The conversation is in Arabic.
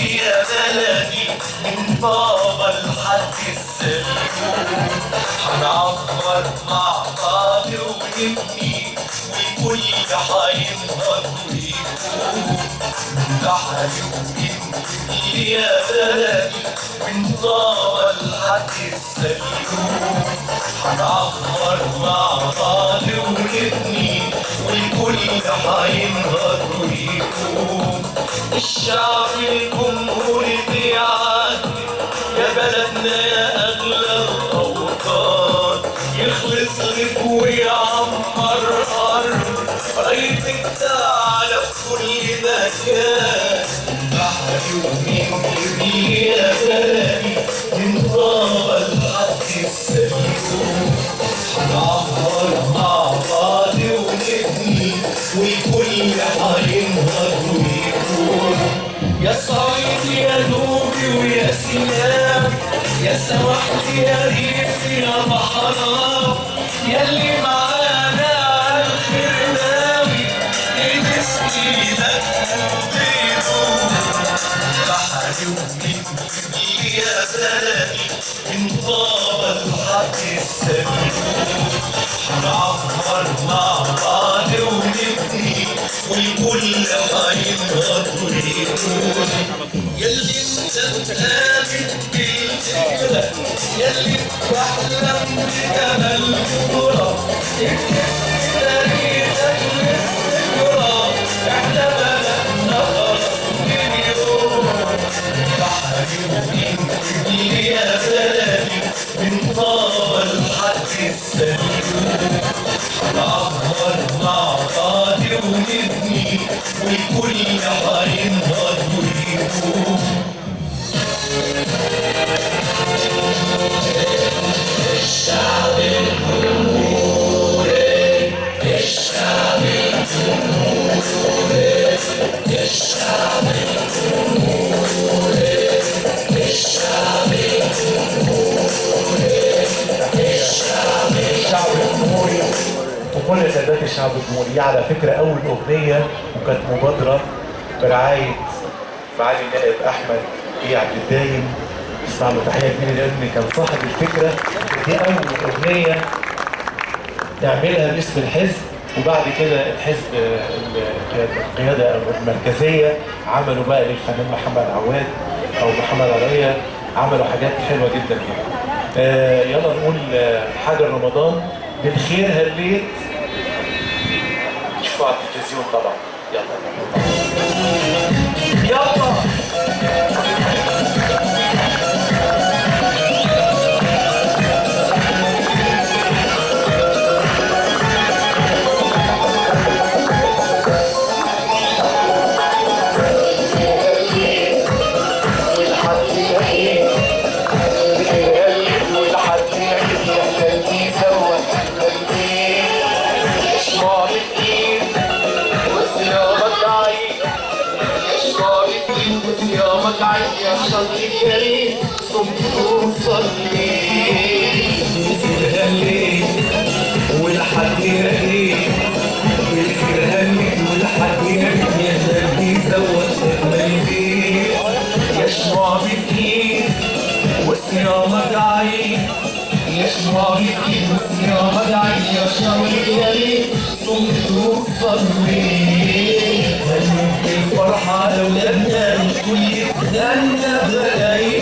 يا بلدي من بابا لحد السلوم هنعبر مع بعض ونبني والكل هينهض ويقوم بحري ونبني يا بلدي من بابا لحد السلوم هنعبر مع بعض ونبني والكل هينهض ويقوم الشعب الجمهوري بيعدي يا بلدنا يا أغلى الأوطان يخلص لك ويعمر أرض رايتك تعلى في كل مكان بحري ومني يا بلدي من طابة لحد السلوم هنعبر مع بعض ونبني والكل هينهض ويقوم يا صعيد يا نوبي ويا سيناوي يا سواحلي يا ريف يا بحراوي ياللي معانا على الخرناوي نلبس ايدك بيدوم بحري ومني يا بلدي من طابة لحد السلوم هنعبر مع بعض ونبني والكل هينهض ويقول ياللي انت بتآمن بالفكرة ياللي بتحلم بجمال الكرة اكتب تاريخك للذكرى احنا بلدنا خلاص اليوم بحري ومني يا بلدي من طابة لحد السلوم هنعبر مع بعض ونبني والكل هينهض ويقوم الشعب الجمهوري الشعب الجمهوري الشعب الجمهوري الشعب الجمهوري الشعب الجمهوري وكل سادات الشعب الجمهوري. على فكرة أول أغنية وكانت مبادرة برعاية معالي النائب أحمد عبد الدايم، اسمع له تحية كبيرة لأن كان صاحب الفكرة. دي أول أغنية نعملها باسم الحزب، وبعد كده الحزب القيادة المركزية عملوا بقى للفنان محمد عواد أو محمد عرية، عملوا حاجات حلوة جدا كده. يلا نقول حاجة رمضان بالخير هليت، شوفوا على التلفزيون طبعا. يلا يلا يا صلي كريم صمت وصلي بالخير هليت والحد رقيت بالخير هليت والحد رقيت يا قلبي زودت قلبي يا شموع بتجيب وصيامك عيد يا شموع بتجيب وصيامك عيد يا صلي كريم صمت وصلي هليت الفرحة لولادنا الكل يتغنى بلاقي